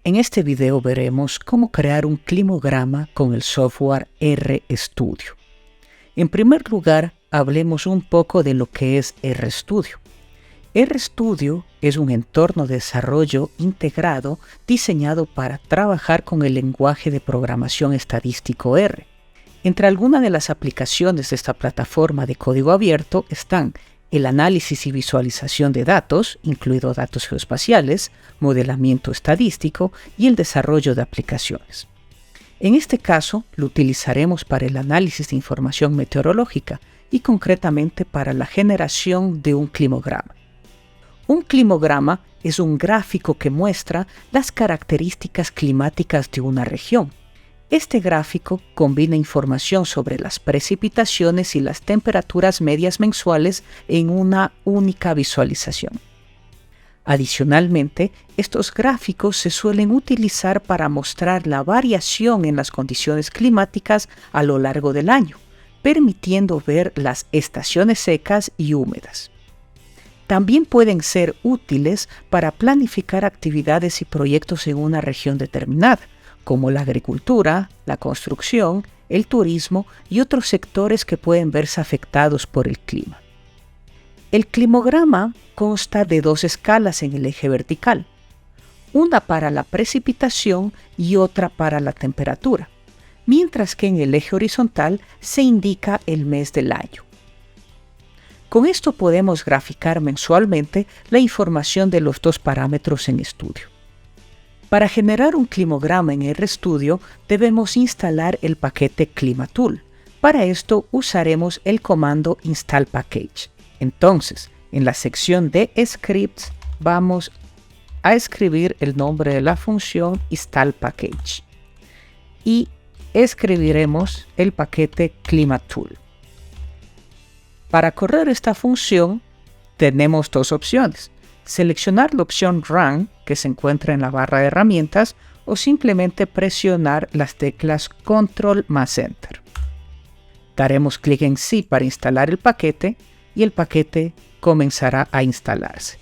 En este video veremos cómo crear un climograma con el software RStudio. En primer lugar, hablemos un poco de lo que es RStudio. RStudio es un entorno de desarrollo integrado diseñado para trabajar con el lenguaje de programación estadístico R. Entre algunas de las aplicaciones de esta plataforma de código abierto están el análisis y visualización de datos, incluidos datos geoespaciales, modelamiento estadístico y el desarrollo de aplicaciones. En este caso, lo utilizaremos para el análisis de información meteorológica y concretamente para la generación de un climograma. Un climograma es un gráfico que muestra las características climáticas de una región. Este gráfico combina información sobre las precipitaciones y las temperaturas medias mensuales en una única visualización. Adicionalmente, estos gráficos se suelen utilizar para mostrar la variación en las condiciones climáticas a lo largo del año, permitiendo ver las estaciones secas y húmedas. También pueden ser útiles para planificar actividades y proyectos en una región determinada, como la agricultura, la construcción, el turismo y otros sectores que pueden verse afectados por el clima. El climograma consta de dos escalas en el eje vertical, una para la precipitación y otra para la temperatura, mientras que en el eje horizontal se indica el mes del año. Con esto podemos graficar mensualmente la información de los dos parámetros en estudio. Para generar un climograma en RStudio debemos instalar el paquete ClimaTool. Para esto usaremos el comando install package. Entonces, en la sección de scripts vamos a escribir el nombre de la función install package y escribiremos el paquete ClimaTool. Para correr esta función tenemos dos opciones. Seleccionar la opción Run, que se encuentra en la barra de herramientas, o simplemente presionar las teclas Control más Enter. Daremos clic en Sí para instalar el paquete y el paquete comenzará a instalarse.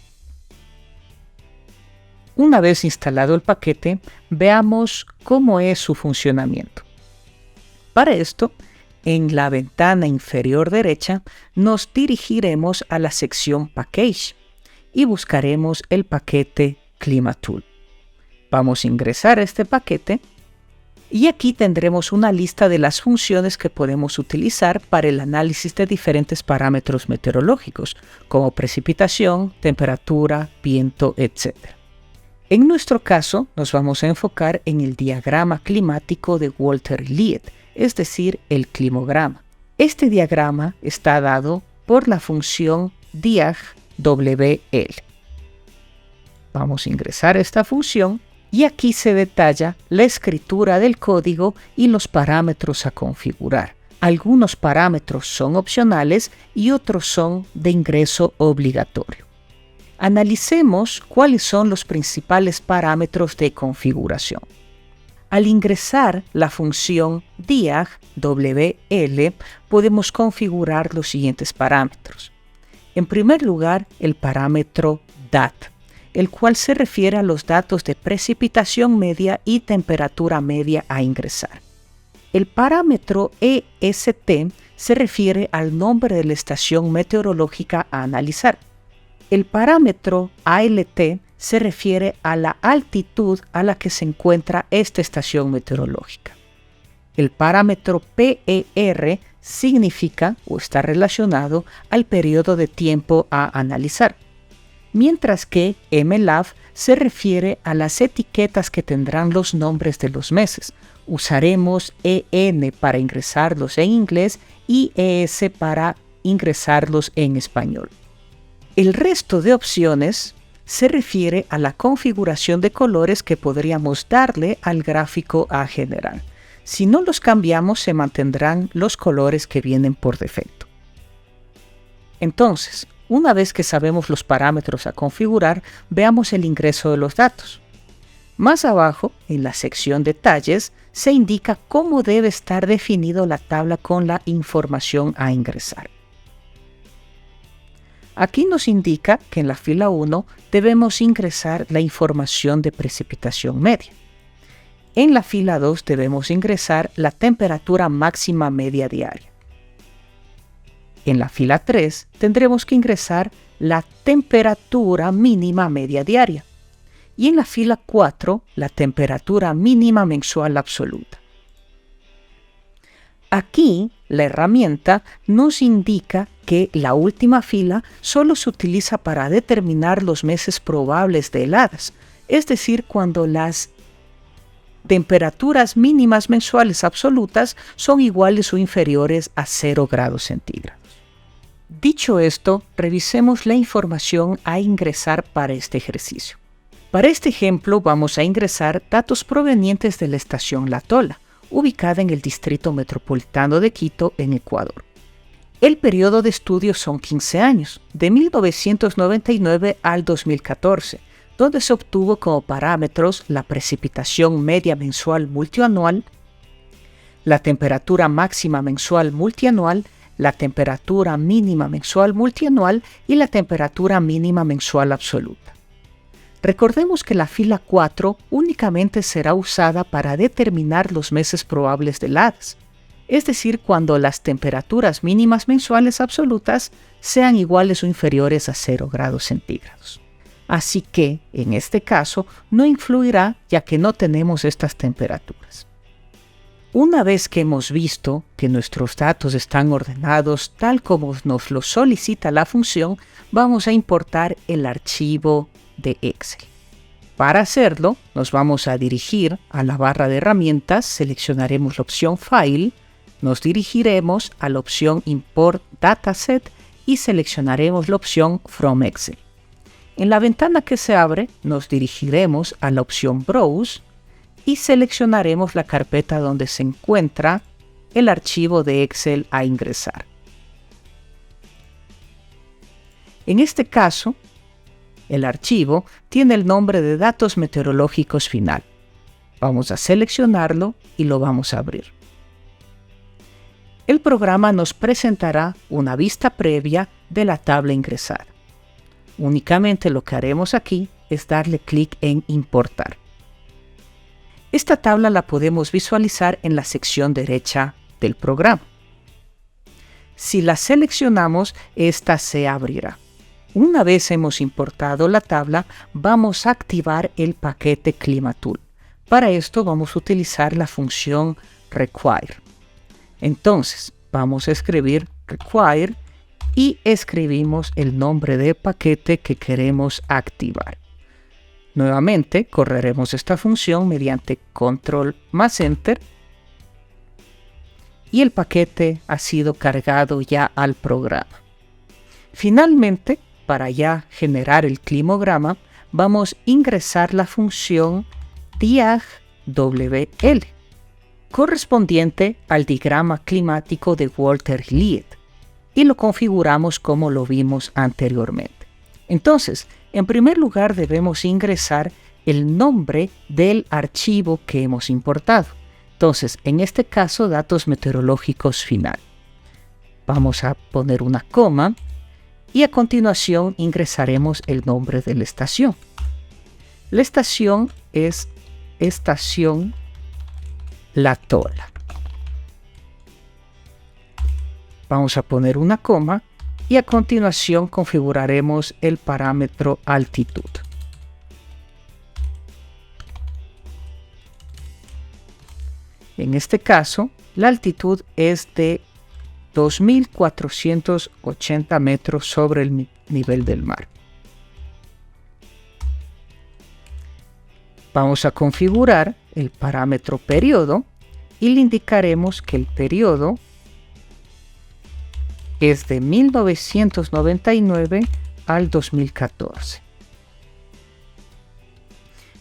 Una vez instalado el paquete, veamos cómo es su funcionamiento. Para esto, en la ventana inferior derecha, nos dirigiremos a la sección Package y buscaremos el paquete ClimaTool. Vamos a ingresar a este paquete y aquí tendremos una lista de las funciones que podemos utilizar para el análisis de diferentes parámetros meteorológicos, como precipitación, temperatura, viento, etc. En nuestro caso, nos vamos a enfocar en el diagrama climático de Walter Lied, es decir, el climograma. Este diagrama está dado por la función diag.wl. Vamos a ingresar a esta función y aquí se detalla la escritura del código y los parámetros a configurar. Algunos parámetros son opcionales y otros son de ingreso obligatorio. Analicemos cuáles son los principales parámetros de configuración. Al ingresar la función diag.wl podemos configurar los siguientes parámetros. En primer lugar, el parámetro DAT, el cual se refiere a los datos de precipitación media y temperatura media a ingresar. El parámetro EST se refiere al nombre de la estación meteorológica a analizar. El parámetro ALT se refiere a la altitud a la que se encuentra esta estación meteorológica. El parámetro PER significa o está relacionado al periodo de tiempo a analizar, mientras que MLAV se refiere a las etiquetas que tendrán los nombres de los meses. Usaremos EN para ingresarlos en inglés y ES para ingresarlos en español. El resto de opciones se refiere a la configuración de colores que podríamos darle al gráfico a generar. Si no los cambiamos, se mantendrán los colores que vienen por defecto. Entonces, una vez que sabemos los parámetros a configurar, veamos el ingreso de los datos. Más abajo, en la sección Detalles, se indica cómo debe estar definido la tabla con la información a ingresar. Aquí nos indica que en la fila 1 debemos ingresar la información de precipitación media. En la fila 2 debemos ingresar la temperatura máxima media diaria. En la fila 3 tendremos que ingresar la temperatura mínima media diaria. Y en la fila 4 la temperatura mínima mensual absoluta. Aquí la herramienta nos indica que la última fila solo se utiliza para determinar los meses probables de heladas, es decir, cuando las temperaturas mínimas mensuales absolutas son iguales o inferiores a 0 grados centígrados. Dicho esto, revisemos la información a ingresar para este ejercicio. Para este ejemplo vamos a ingresar datos provenientes de la estación La Tola, ubicada en el Distrito Metropolitano de Quito, en Ecuador. El periodo de estudio son 15 años, de 1999 al 2014, donde se obtuvo como parámetros la precipitación media mensual multianual, la temperatura máxima mensual multianual, la temperatura mínima mensual multianual y la temperatura mínima mensual absoluta. Recordemos que la fila 4 únicamente será usada para determinar los meses probables de heladas, es decir, cuando las temperaturas mínimas mensuales absolutas sean iguales o inferiores a 0 grados centígrados. Así que, en este caso, no influirá ya que no tenemos estas temperaturas. Una vez que hemos visto que nuestros datos están ordenados tal como nos lo solicita la función, vamos a importar el archivo de Excel. Para hacerlo, nos vamos a dirigir a la barra de herramientas, seleccionaremos la opción File, nos dirigiremos a la opción Import Dataset y seleccionaremos la opción From Excel. En la ventana que se abre, nos dirigiremos a la opción Browse y seleccionaremos la carpeta donde se encuentra el archivo de Excel a ingresar. En este caso, el archivo tiene el nombre de datos meteorológicos final. Vamos a seleccionarlo y lo vamos a abrir. El programa nos presentará una vista previa de la tabla ingresada. Únicamente lo que haremos aquí es darle clic en Importar. Esta tabla la podemos visualizar en la sección derecha del programa. Si la seleccionamos, esta se abrirá. Una vez hemos importado la tabla, vamos a activar el paquete ClimaTool. Para esto vamos a utilizar la función require. Entonces, vamos a escribir require y escribimos el nombre de paquete que queremos activar. Nuevamente, correremos esta función mediante Control más Enter y el paquete ha sido cargado ya al programa. Finalmente, para ya generar el climograma, vamos a ingresar la función diag.wl, correspondiente al diagrama climático de Walter Lied, y lo configuramos como lo vimos anteriormente. Entonces, en primer lugar debemos ingresar el nombre del archivo que hemos importado. Entonces, en este caso, datos meteorológicos final. Vamos a poner una coma y a continuación ingresaremos el nombre de la estación. La estación es Estación La Tola. Vamos a poner una coma y a continuación configuraremos el parámetro altitud. En este caso, la altitud es de 2.480 metros sobre el nivel del mar. Vamos a configurar el parámetro periodo y le indicaremos que el periodo es de 1999 al 2014.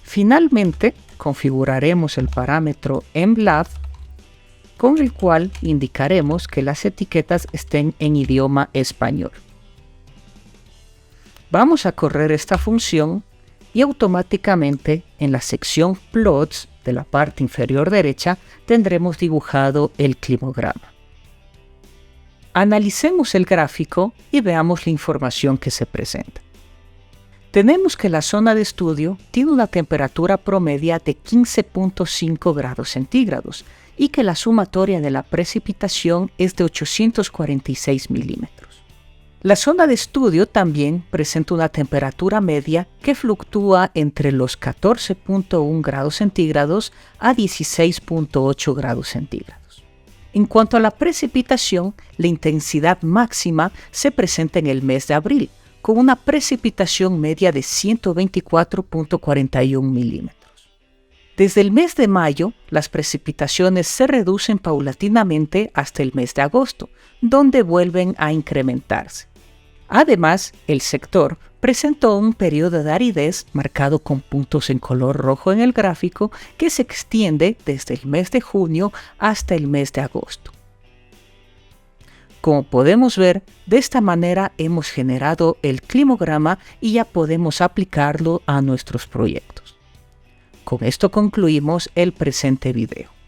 Finalmente, configuraremos el parámetro mLab, con el cual indicaremos que las etiquetas estén en idioma español. Vamos a correr esta función y automáticamente en la sección Plots de la parte inferior derecha tendremos dibujado el climograma. Analicemos el gráfico y veamos la información que se presenta. Tenemos que la zona de estudio tiene una temperatura promedia de 15.5 grados centígrados y que la sumatoria de la precipitación es de 846 milímetros. La zona de estudio también presenta una temperatura media que fluctúa entre los 14.1 grados centígrados a 16.8 grados centígrados. En cuanto a la precipitación, la intensidad máxima se presenta en el mes de abril, con una precipitación media de 124.41 milímetros. Desde el mes de mayo, las precipitaciones se reducen paulatinamente hasta el mes de agosto, donde vuelven a incrementarse. Además, el sector presentó un periodo de aridez marcado con puntos en color rojo en el gráfico que se extiende desde el mes de junio hasta el mes de agosto. Como podemos ver, de esta manera hemos generado el climograma y ya podemos aplicarlo a nuestros proyectos. Con esto concluimos el presente video.